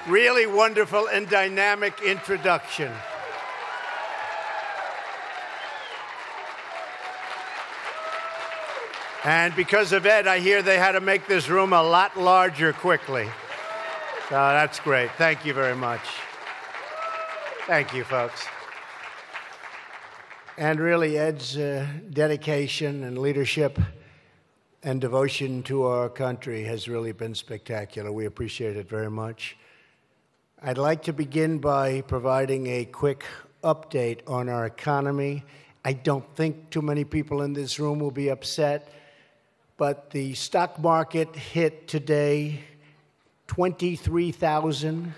really wonderful and dynamic introduction. And because of Ed, I hear they had to make this room a lot larger quickly. So that's great. Thank you very much. Thank you, folks. And really, Ed's dedication and leadership and devotion to our country has really been spectacular. We appreciate it very much. I'd like to begin by providing a quick update on our economy. I don't think too many people in this room will be upset, but the stock market hit today 23,000.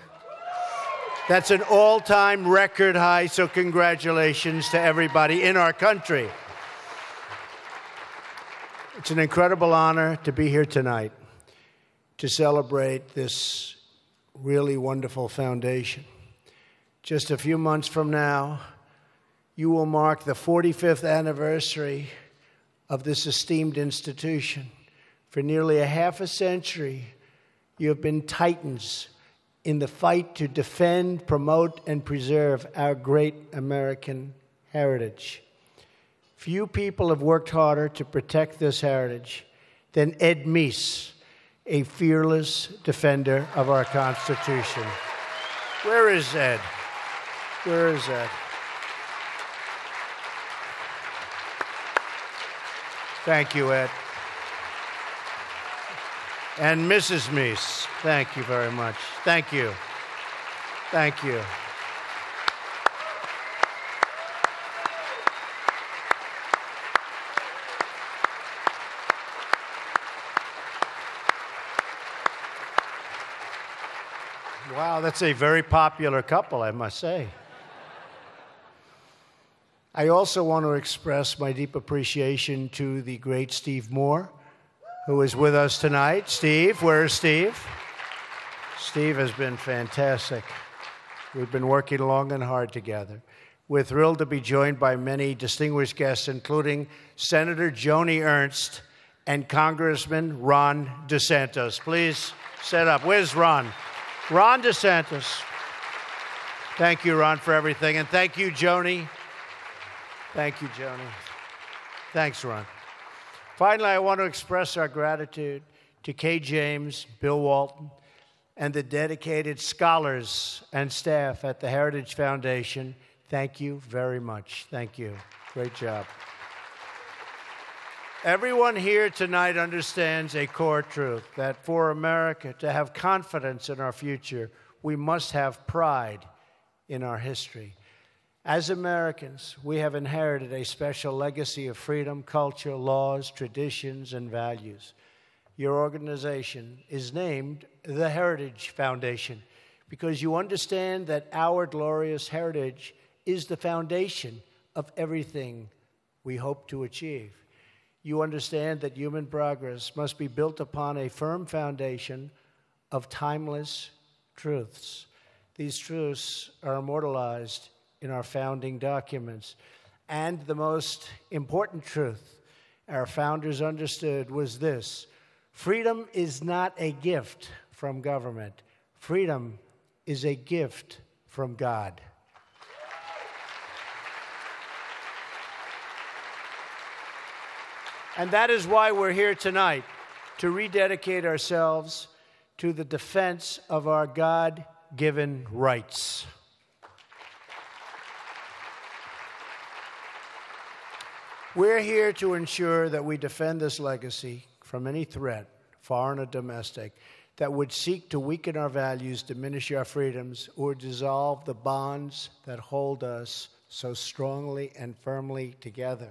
That's an all-time record high, so congratulations to everybody in our country. It's an incredible honor to be here tonight to celebrate this really wonderful foundation. Just a few months from now, you will mark the 45th anniversary of this esteemed institution. For nearly a half a century, you have been titans in the fight to defend, promote, and preserve our great American heritage. Few people have worked harder to protect this heritage than Ed Meese, a fearless defender of our Constitution. Where is Ed? Where is Ed? Thank you, Ed. And Mrs. Meese, thank you very much. Thank you. Thank you. Wow, that's a very popular couple, I must say. I also want to express my deep appreciation to the great Steve Moore, who is with us tonight. Steve, where is Steve? Steve has been fantastic. We've been working long and hard together. We're thrilled to be joined by many distinguished guests, including Senator Joni Ernst and Congressman Ron DeSantis. Please set up. Where's Ron? Ron DeSantis. Thank you, Ron, for everything. And thank you, Joni. Thank you, Joni. Thanks, Ron. Finally, I want to express our gratitude to Kay James, Bill Walton, and the dedicated scholars and staff at the Heritage Foundation. Thank you very much. Thank you. Great job. Everyone here tonight understands a core truth, that for America to have confidence in our future, we must have pride in our history. As Americans, we have inherited a special legacy of freedom, culture, laws, traditions, and values. Your organization is named the Heritage Foundation because you understand that our glorious heritage is the foundation of everything we hope to achieve. You understand that human progress must be built upon a firm foundation of timeless truths. These truths are immortalized in our founding documents. And the most important truth our founders understood was this: freedom is not a gift from government. Freedom is a gift from God. And that is why we're here tonight, to rededicate ourselves to the defense of our God-given rights. We're here to ensure that we defend this legacy from any threat, foreign or domestic, that would seek to weaken our values, diminish our freedoms, or dissolve the bonds that hold us so strongly and firmly together.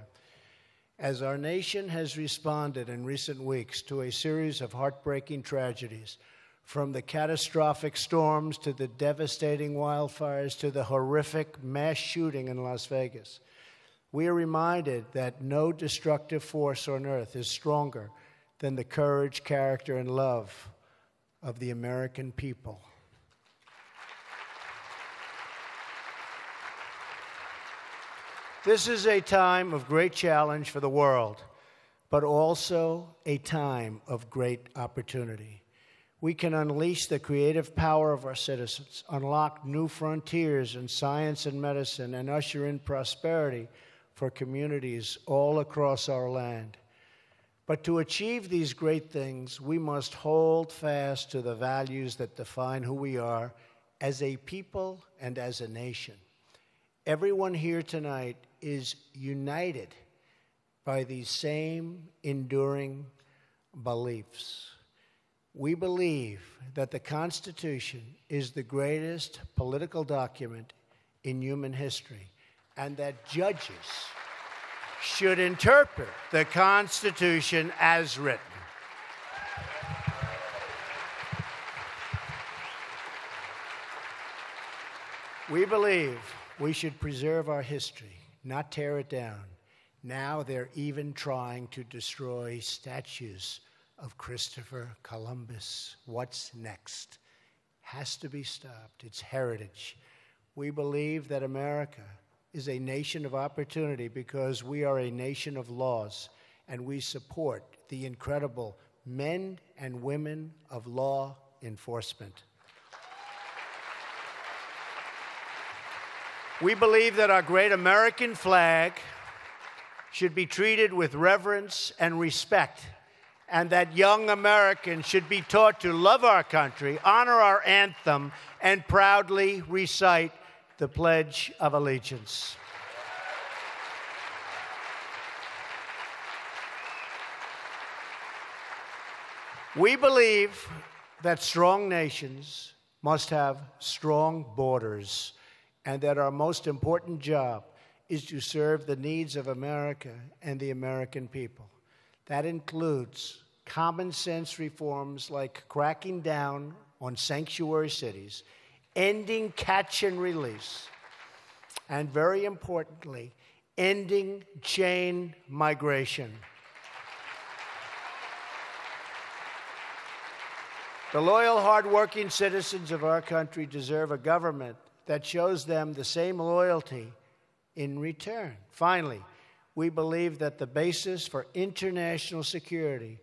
As our nation has responded in recent weeks to a series of heartbreaking tragedies, from the catastrophic storms to the devastating wildfires to the horrific mass shooting in Las Vegas, we are reminded that no destructive force on earth is stronger than the courage, character, and love of the American people. This is a time of great challenge for the world, but also a time of great opportunity. We can unleash the creative power of our citizens, unlock new frontiers in science and medicine, and usher in prosperity for communities all across our land. But to achieve these great things, we must hold fast to the values that define who we are as a people and as a nation. Everyone here tonight is united by these same enduring beliefs. We believe that the Constitution is the greatest political document in human history, and that judges should interpret the Constitution as written. We believe we should preserve our history, not tear it down. Now they're even trying to destroy statues of Christopher Columbus. What's next? Has to be stopped. It's heritage. We believe that America is a nation of opportunity because we are a nation of laws, and we support the incredible men and women of law enforcement. We believe that our great American flag should be treated with reverence and respect, and that young Americans should be taught to love our country, honor our anthem, and proudly recite the Pledge of Allegiance. We believe that strong nations must have strong borders, and that our most important job is to serve the needs of America and the American people. That includes common sense reforms like cracking down on sanctuary cities, ending catch and release, and very importantly, ending chain migration. The loyal, hardworking citizens of our country deserve a government that shows them the same loyalty in return. Finally, we believe that the basis for international security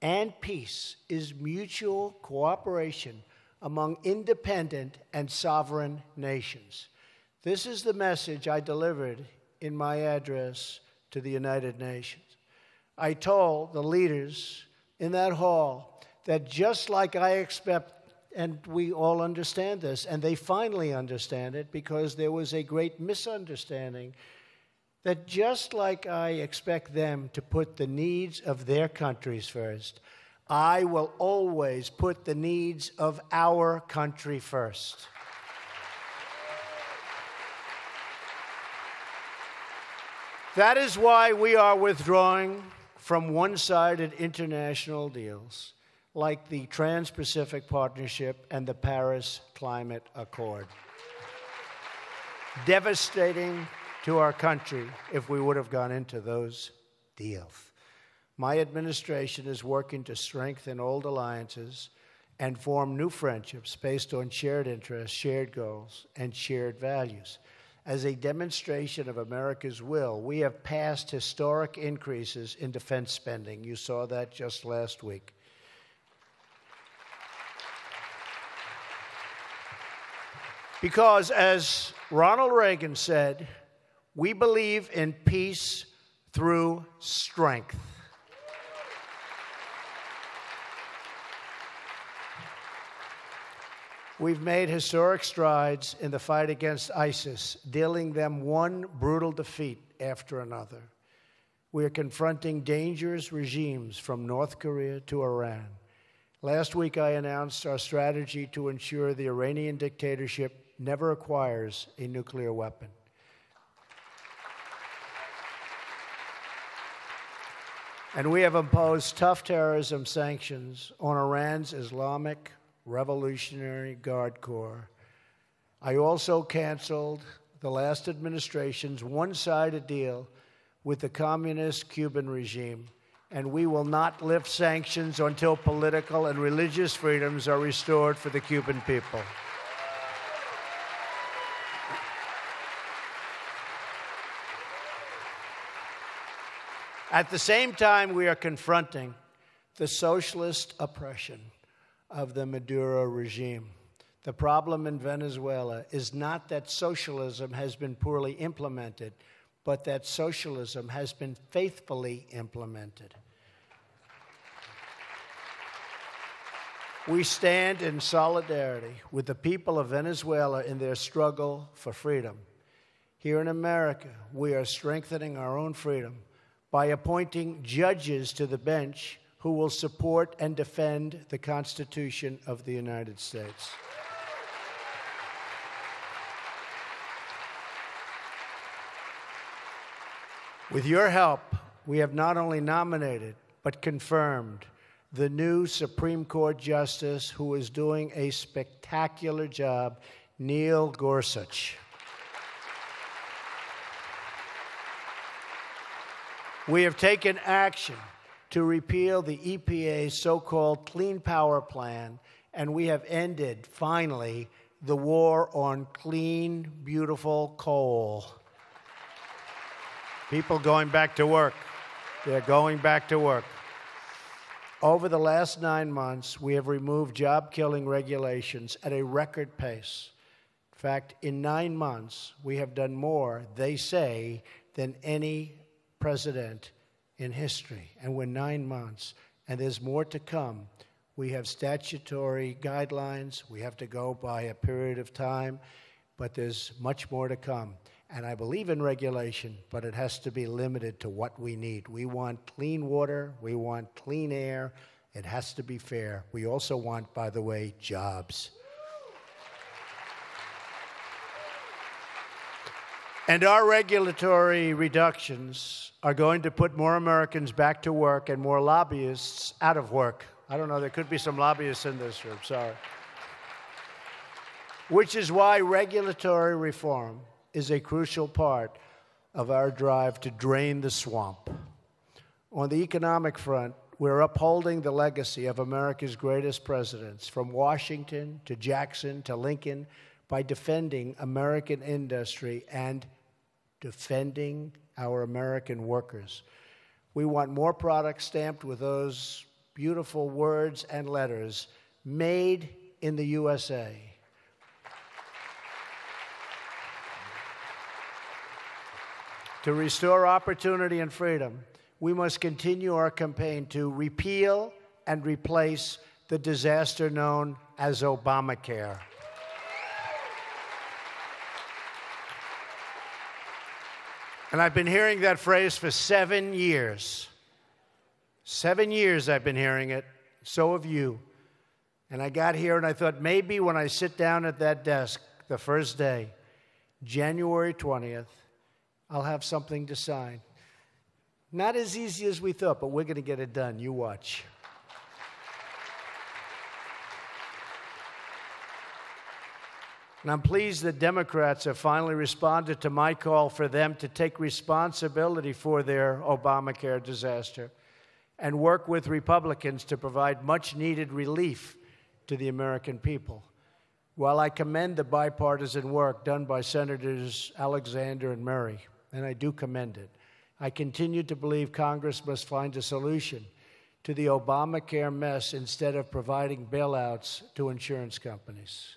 and peace is mutual cooperation among independent and sovereign nations. This is the message I delivered in my address to the United Nations. I told the leaders in that hall that just like I expect, and we all understand this, and they finally understand it because there was a great misunderstanding, that just like I expect them to put the needs of their countries first, I will always put the needs of our country first. That is why we are withdrawing from one-sided international deals like the Trans-Pacific Partnership and the Paris Climate Accord. Devastating to our country if we would have gone into those deals. My administration is working to strengthen old alliances and form new friendships based on shared interests, shared goals, and shared values. As a demonstration of America's will, we have passed historic increases in defense spending. You saw that just last week. Because, as Ronald Reagan said, we believe in peace through strength. We've made historic strides in the fight against ISIS, dealing them one brutal defeat after another. We are confronting dangerous regimes from North Korea to Iran. Last week, I announced our strategy to ensure the Iranian dictatorship never acquires a nuclear weapon. And we have imposed tough terrorism sanctions on Iran's Islamic Revolutionary Guard Corps. I also canceled the last administration's one-sided deal with the communist Cuban regime, and we will not lift sanctions until political and religious freedoms are restored for the Cuban people. At the same time, we are confronting the socialist oppression of the Maduro regime. The problem in Venezuela is not that socialism has been poorly implemented, but that socialism has been faithfully implemented. We stand in solidarity with the people of Venezuela in their struggle for freedom. Here in America, we are strengthening our own freedom by appointing judges to the bench who will support and defend the Constitution of the United States. With your help, we have not only nominated, but confirmed the new Supreme Court Justice who is doing a spectacular job, Neil Gorsuch. We have taken action to repeal the EPA's so-called Clean Power Plan, and we have ended, finally, the war on clean, beautiful coal. People going back to work. They're going back to work. Over the last 9 months, we have removed job-killing regulations at a record pace. In fact, in 9 months, we have done more, they say, than any president in history. And we're 9 months, and there's more to come. We have statutory guidelines. We have to go by a period of time, but there's much more to come. And I believe in regulation, but it has to be limited to what we need. We want clean water. We want clean air. It has to be fair. We also want, by the way, jobs. And our regulatory reductions are going to put more Americans back to work and more lobbyists out of work. I don't know, there could be some lobbyists in this room, sorry. Which is why regulatory reform is a crucial part of our drive to drain the swamp. On the economic front, we're upholding the legacy of America's greatest presidents, from Washington to Jackson to Lincoln, by defending American industry and defending our American workers. We want more products stamped with those beautiful words and letters, made in the USA. To restore opportunity and freedom, we must continue our campaign to repeal and replace the disaster known as Obamacare. And I've been hearing that phrase for 7 years. 7 years I've been hearing it. So have you. And I got here and I thought maybe when I sit down at that desk the first day, January 20th, I'll have something to sign. Not as easy as we thought, but we're going to get it done. You watch. And I'm pleased that Democrats have finally responded to my call for them to take responsibility for their Obamacare disaster and work with Republicans to provide much-needed relief to the American people. While I commend the bipartisan work done by Senators Alexander and Murray, and I do commend it, I continue to believe Congress must find a solution to the Obamacare mess instead of providing bailouts to insurance companies.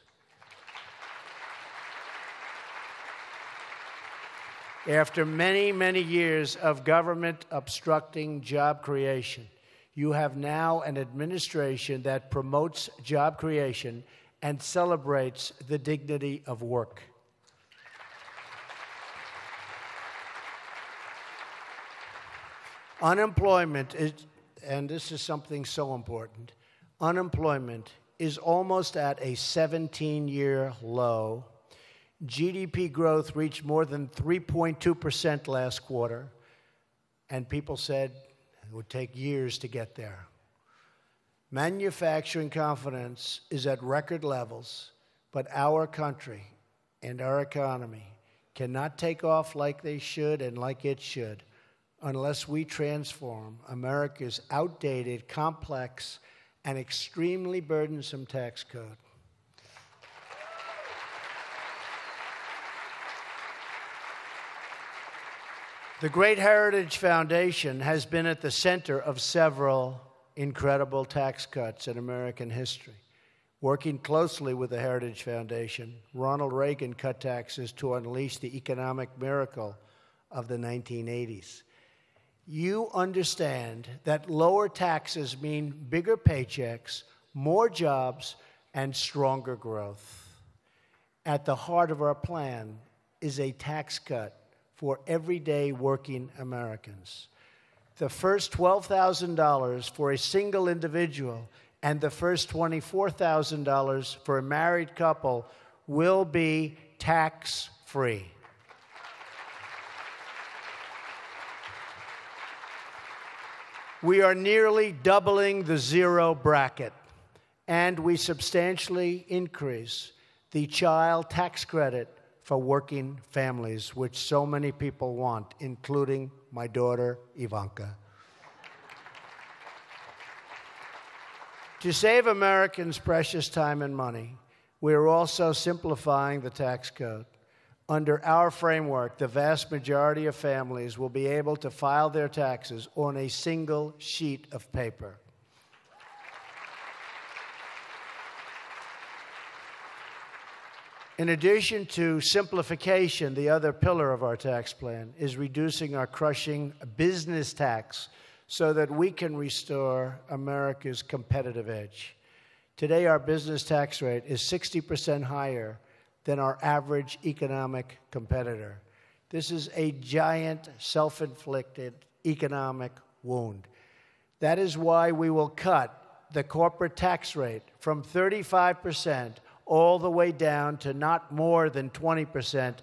After many, many years of government obstructing job creation, you have now an administration that promotes job creation and celebrates the dignity of work. Unemployment is, and this is something so important, unemployment is almost at a 17-year low. GDP growth reached more than 3.2% last quarter, and people said it would take years to get there. Manufacturing confidence is at record levels, but our country and our economy cannot take off like they should and like it should unless we transform America's outdated, complex, and extremely burdensome tax code. The Great Heritage Foundation has been at the center of several incredible tax cuts in American history. Working closely with the Heritage Foundation, Ronald Reagan cut taxes to unleash the economic miracle of the 1980s. You understand that lower taxes mean bigger paychecks, more jobs, and stronger growth. At the heart of our plan is a tax cut for everyday working Americans. The first $12,000 for a single individual and the first $24,000 for a married couple will be tax-free. We are nearly doubling the zero bracket, and we substantially increase the child tax credit for working families, which so many people want, including my daughter, Ivanka. To save Americans precious time and money, we are also simplifying the tax code. Under our framework, the vast majority of families will be able to file their taxes on a single sheet of paper. In addition to simplification, the other pillar of our tax plan is reducing our crushing business tax so that we can restore America's competitive edge. Today, our business tax rate is 60% higher than our average economic competitor. This is a giant self-inflicted economic wound. That is why we will cut the corporate tax rate from 35% all the way down to not more than 20%,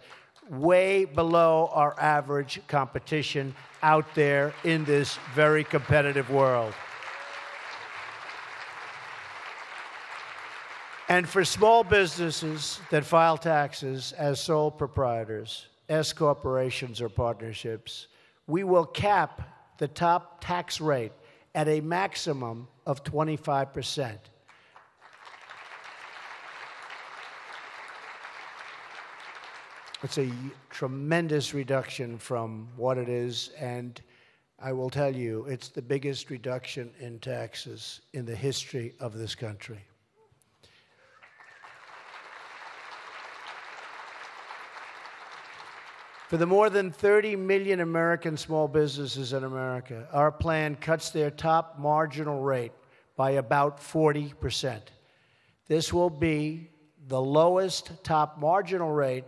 way below our average competition out there in this very competitive world. And for small businesses that file taxes as sole proprietors, S corporations or partnerships, we will cap the top tax rate at a maximum of 25%. It's a tremendous reduction from what it is, and I will tell you, it's the biggest reduction in taxes in the history of this country. For the more than 30 million American small businesses in America, our plan cuts their top marginal rate by about 40%. This will be the lowest top marginal rate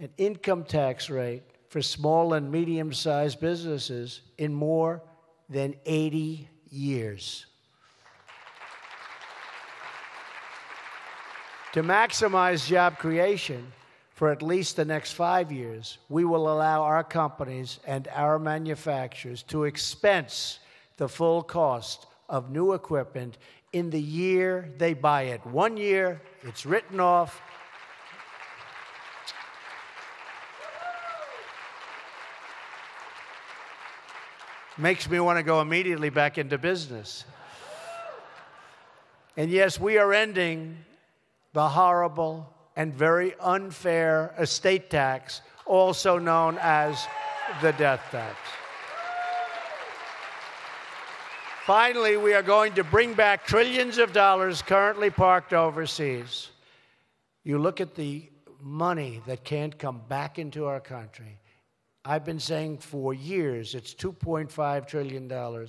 and income tax rate for small and medium-sized businesses in more than 80 years. To maximize job creation for at least the next 5 years, we will allow our companies and our manufacturers to expense the full cost of new equipment in the year they buy it. 1 year, it's written off. Makes me want to go immediately back into business. And yes, we are ending the horrible and very unfair estate tax, also known as the death tax. Finally, we are going to bring back trillions of dollars currently parked overseas. You look at the money that can't come back into our country. I've been saying for years it's $2.5 trillion.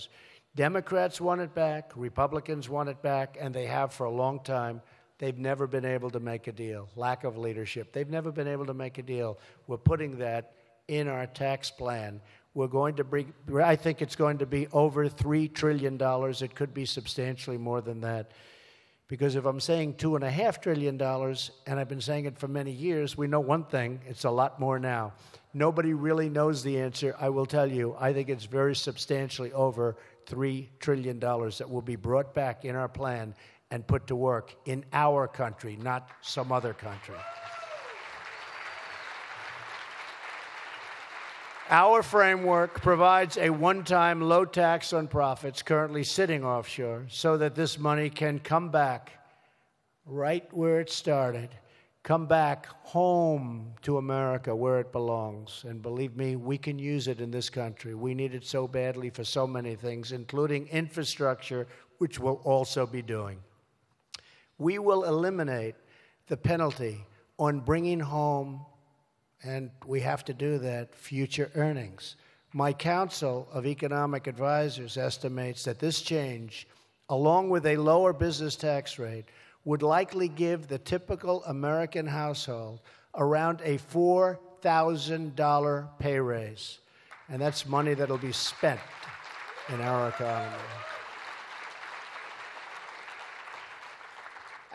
Democrats want it back, Republicans want it back, and they have for a long time. They've never been able to make a deal. Lack of leadership. They've never been able to make a deal. We're putting that in our tax plan. We're going to bring, I think it's going to be over $3 trillion. It could be substantially more than that. Because if I'm saying $2.5 trillion, and I've been saying it for many years, we know one thing, it's a lot more now. Nobody really knows the answer. I will tell you, I think it's very substantially over $3 trillion that will be brought back in our plan and put to work in our country, not some other country. Our framework provides a one-time low tax on profits currently sitting offshore so that this money can come back right where it started, come back home to America where it belongs. And believe me, we can use it in this country. We need it so badly for so many things, including infrastructure, which we'll also be doing. we will eliminate the penalty on bringing home, and we have to do that, future earnings. My Council of Economic Advisors estimates that this change, along with a lower business tax rate, would likely give the typical American household around a $4,000 pay raise. And that's money that'll be spent in our economy.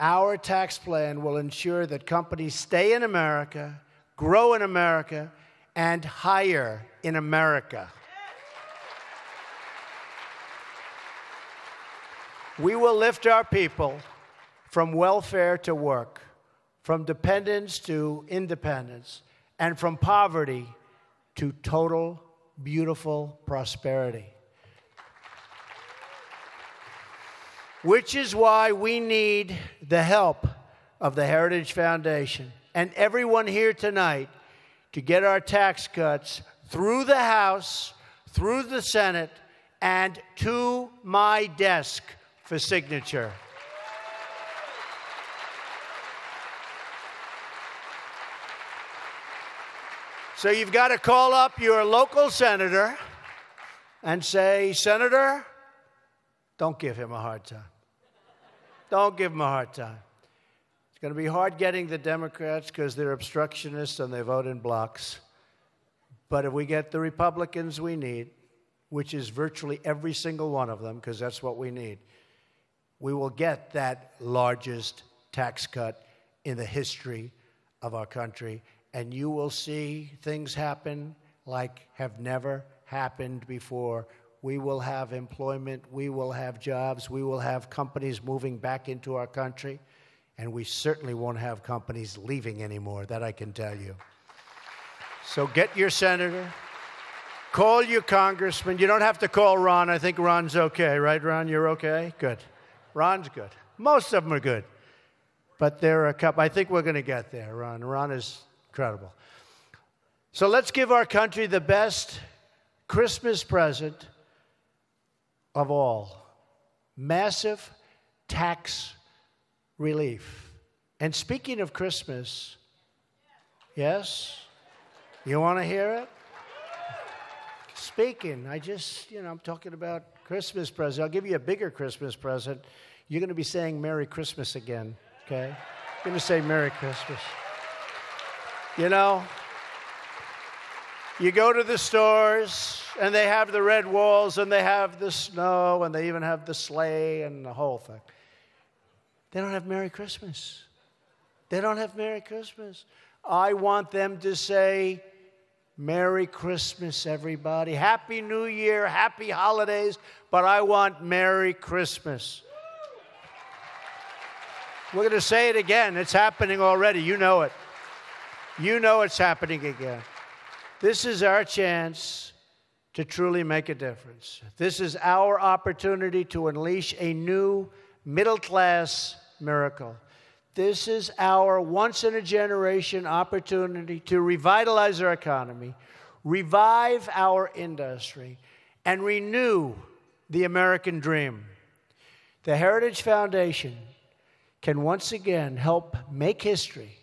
Our tax plan will ensure that companies stay in America, grow in America, and hire in America. We will lift our people from welfare to work, from dependence to independence, and from poverty to total, beautiful prosperity. Which is why we need the help of the Heritage Foundation and everyone here tonight to get our tax cuts through the House, through the Senate, and to my desk for signature. So you've got to call up your local senator and say, Senator, don't give him a hard time. Don't give him a hard time. It's going to be hard getting the Democrats because they're obstructionists and they vote in blocks. But if we get the Republicans we need, which is virtually every single one of them, because that's what we need, we will get that largest tax cut in the history of our country. And you will see things happen like have never happened before. We will have employment, we will have jobs, we will have companies moving back into our country, and we certainly won't have companies leaving anymore, that I can tell you. So get your senator, call your congressman. You don't have to call Ron. I think Ron's okay, right, Ron? You're okay? Good. Ron's good. Most of them are good. But there are a couple. I think we're going to get there, Ron. Ron is incredible. So let's give our country the best Christmas present of all. Massive tax relief. And speaking of Christmas, yes? You want to hear it? Speaking, I'm talking about Christmas present. I'll give you a bigger Christmas present. You're going to be saying Merry Christmas again, okay? You're going to say Merry Christmas. You know, you go to the stores, and they have the red walls, and they have the snow, and they even have the sleigh and the whole thing. They don't have Merry Christmas. They don't have Merry Christmas. I want them to say, Merry Christmas, everybody. Happy New Year, happy holidays, but I want Merry Christmas. We're going to say it again. It's happening already. You know it. You know it's happening again. This is our chance to truly make a difference. This is our opportunity to unleash a new middle-class miracle. This is our once-in-a-generation opportunity to revitalize our economy, revive our industry, and renew the American dream. The Heritage Foundation can once again help make history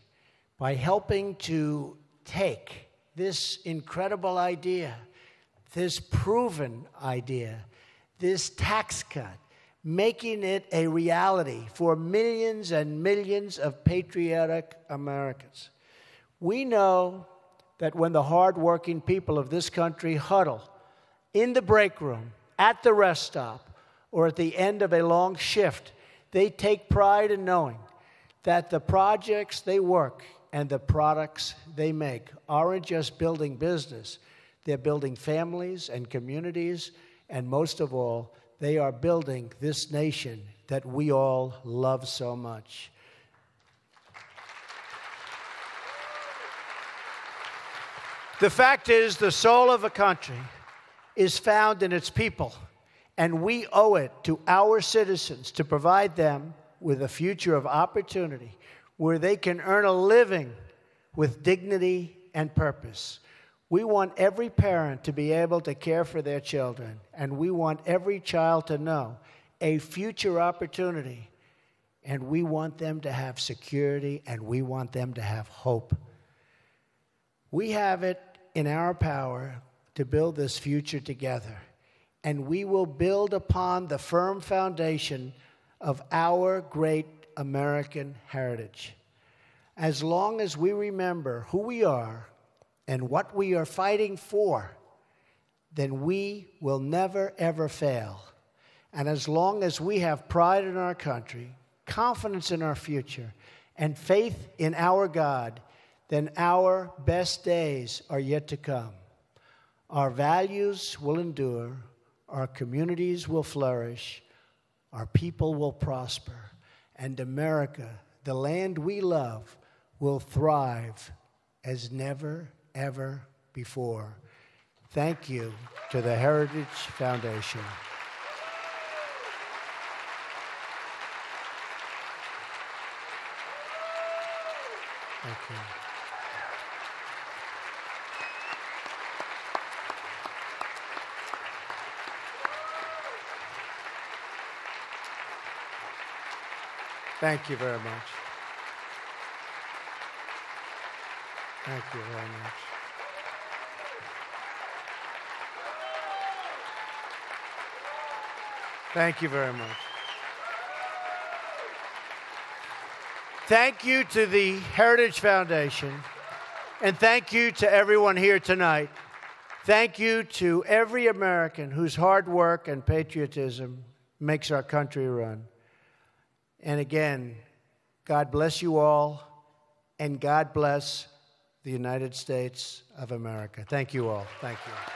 by helping to take this incredible idea, this proven idea, this tax cut, making it a reality for millions and millions of patriotic Americans. We know that when the hardworking people of this country huddle in the break room, at the rest stop, or at the end of a long shift, they take pride in knowing that the projects they work and the products they make aren't just building business. They're building families and communities, and most of all, they are building this nation that we all love so much. The fact is, the soul of a country is found in its people, and we owe it to our citizens to provide them with a future of opportunity where they can earn a living with dignity and purpose. We want every parent to be able to care for their children, and we want every child to know a future opportunity and we want them to have security, and we want them to have hope. We have it in our power to build this future together, and we will build upon the firm foundation of our great American heritage. As long as we remember who we are and what we are fighting for, then we will never, ever fail. And as long as we have pride in our country, confidence in our future, and faith in our God, then our best days are yet to come. Our values will endure, our communities will flourish, our people will prosper, and America, the land we love, will thrive as never, ever before. Thank you to the Heritage Foundation. Thank you. Thank you very much. Thank you very much. Thank you very much. Thank you to the Heritage Foundation, and thank you to everyone here tonight. Thank you to every American whose hard work and patriotism makes our country run. And again, God bless you all, and God bless the United States of America. Thank you all. Thank you.